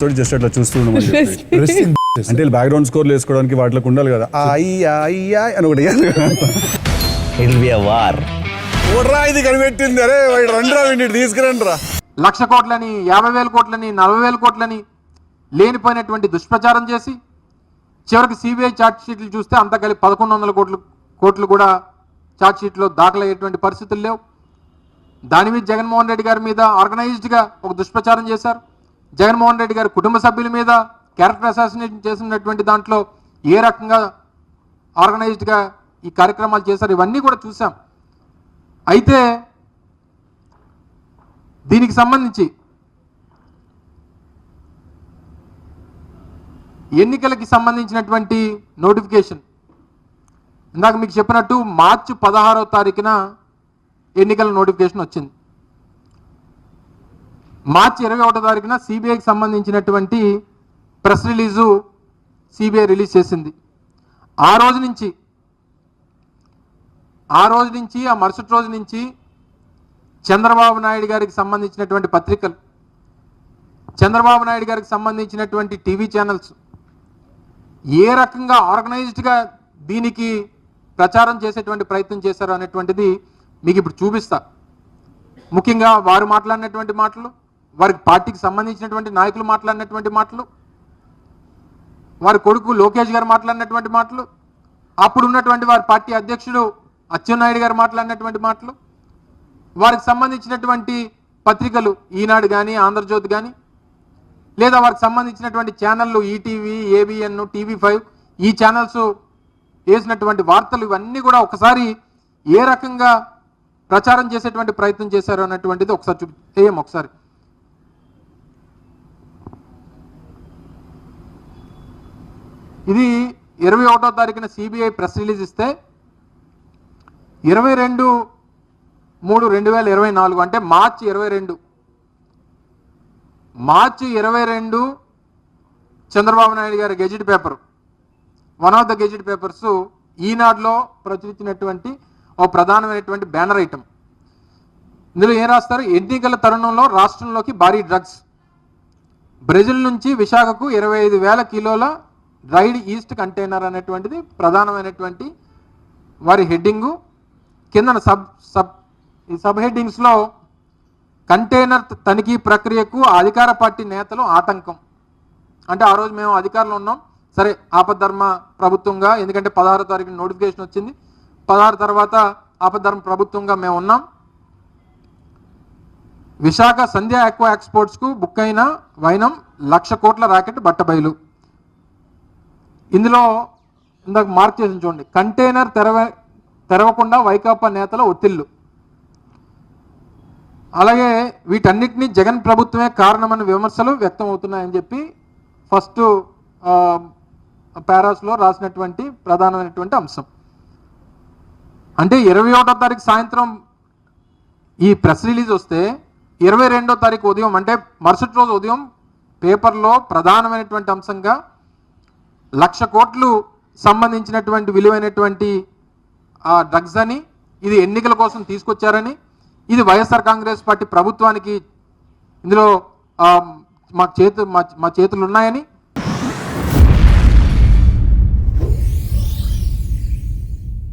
Just అట్లా చూస్తూ అంటే బ్యాక్గ్రౌండ్ స్కోర్లు వేసుకోవడానికి వాటికి ఉండాలి కదా అయ్యా అని ఒకటి ఇది కనిపెట్టింది. అరే రండిరా వీడిని తీసుకురండి రా. 1,00,000 కోట్లని 50,000 కోట్లని 40,000 కోట్లని లేనిపోయినటువంటి దుష్ప్రచారం చేసి చివరికి సిబిఐ ఛార్జ్ షీట్లు చూస్తే అంతా కలిపి 1,100 కోట్లు కూడా ఛార్జ్ షీట్లో దాఖలయ్యేటువంటి పరిస్థితులు లేవు. దాని మీద జగన్మోహన్ రెడ్డి గారి మీద ఆర్గనైజ్డ్గా ఒక దుష్ప్రచారం చేశారు. జగన్మోహన్ రెడ్డి గారి కుటుంబ సభ్యుల మీద క్యారెక్టర్ అసాసినేషన్ చేసినటువంటి దాంట్లో ఏ రకంగా ఆర్గనైజ్డ్గా ఈ కార్యక్రమాలు చేశారు, ఇవన్నీ కూడా చూసాం. అయితే దీనికి సంబంధించి ఎన్నికలకి సంబంధించినటువంటి నోటిఫికేషన్ ఇందాక మీకు చెప్పినట్టు మార్చి 16వ తారీఖున ఎన్నికల నోటిఫికేషన్ వచ్చింది. మార్చి 21వ తారీఖున సిబిఐకి సంబంధించినటువంటి ప్రెస్ రిలీజు సిబిఐ రిలీజ్ చేసింది. ఆ రోజు నుంచి ఆ మరుసటి రోజు నుంచి చంద్రబాబు నాయుడు గారికి సంబంధించినటువంటి పత్రికలు, చంద్రబాబు నాయుడు గారికి సంబంధించినటువంటి టీవీ ఛానల్స్ ఏ రకంగా ఆర్గనైజ్డ్గా దీనికి ప్రచారం చేసేటువంటి ప్రయత్నం చేశారు అనేటువంటిది మీకు ఇప్పుడు చూపిస్తా. ముఖ్యంగా వారు మాట్లాడినటువంటి మాటలు, వారికి పార్టీకి సంబంధించినటువంటి నాయకులు మాట్లాడినటువంటి మాటలు, వారి కొడుకు లోకేష్ గారు మాట్లాడినటువంటి మాటలు, అప్పుడు ఉన్నటువంటి వారి పార్టీ అధ్యక్షుడు అచ్చెన్నాయుడు గారు మాట్లాడినటువంటి మాటలు, వారికి సంబంధించినటువంటి పత్రికలు ఈనాడు కానీ ఆంధ్రజ్యోతి కానీ లేదా వారికి సంబంధించినటువంటి ఛానళ్ళు ఈటీవీ, ఏబిఎన్, టీవీ5 ఈ ఛానల్స్ వేసినటువంటి వార్తలు ఇవన్నీ కూడా ఒకసారి ఏ రకంగా ప్రచారం చేసేటువంటి ప్రయత్నం చేశారు అన్నటువంటిది ఒకసారి ఇది 21వ తారీఖున సిబిఐ ప్రెస్ రిలీజ్ ఇస్తే 22/3/2024 అంటే మార్చి 22 చంద్రబాబు నాయుడు గారి gazette paper, one of the gazette papers ఈనాడులో ప్రచురించినటువంటి ఓ ప్రధానమైనటువంటి బ్యానర్ ఐటమ్. ఇందులో ఏం రాస్తారు? ఎన్నికల తరుణంలో రాష్ట్రంలోకి భారీ డ్రగ్స్, బ్రెజిల్ నుంచి విశాఖకు 25,000 కిలోల డ్రైడ్ ఈస్ట్ కంటైనర్ అనేటువంటిది ప్రధానమైనటువంటి వారి హెడ్డింగు. కింద సబ్ హెడ్డింగ్స్లో కంటైనర్ తనిఖీ ప్రక్రియకు అధికార పార్టీ నేతలు ఆటంకం. అంటే ఆ రోజు మేము అధికారంలో ఉన్నాం, సరే ఆపద్ధర్మ ప్రభుత్వంగా, ఎందుకంటే 16వ తారీఖున నోటిఫికేషన్ వచ్చింది, 16 తర్వాత ఆపద్ధర్మ ప్రభుత్వంగా మేము ఉన్నాం. విశాఖ సంధ్య ఆక్వా ఎక్స్పోర్ట్స్కు బుక్ అయిన వైనం 1,00,000 కోట్ల రాకెట్ బట్టబయలు. ఇందులో ఇందాక మార్క్ చేసి చూడండి, కంటైనర్ తెరవకుండా వైకాపా నేతల ఒత్తిళ్లు. అలాగే వీటన్నిటినీ జగన్ ప్రభుత్వమే కారణమని విమర్శలు వ్యక్తం అవుతున్నాయని చెప్పి ఫస్ట్ పారాస్లో రాసినటువంటి ప్రధానమైనటువంటి అంశం. అంటే 21వ తారీఖు సాయంత్రం ఈ ప్రెస్ రిలీజ్ వస్తే 22వ తారీఖు ఉదయం అంటే మరుసటి రోజు ఉదయం పేపర్లో ప్రధానమైనటువంటి అంశంగా 1,00,000 కోట్లు సంబంధించినటువంటి విలువైనటువంటి డ్రగ్స్ అని, ఇది ఎన్నికల కోసం తీసుకొచ్చారని, ఇది వైఎస్ఆర్ కాంగ్రెస్ పార్టీ ప్రభుత్వానికి ఇందులో మా చేతులు ఉన్నాయని,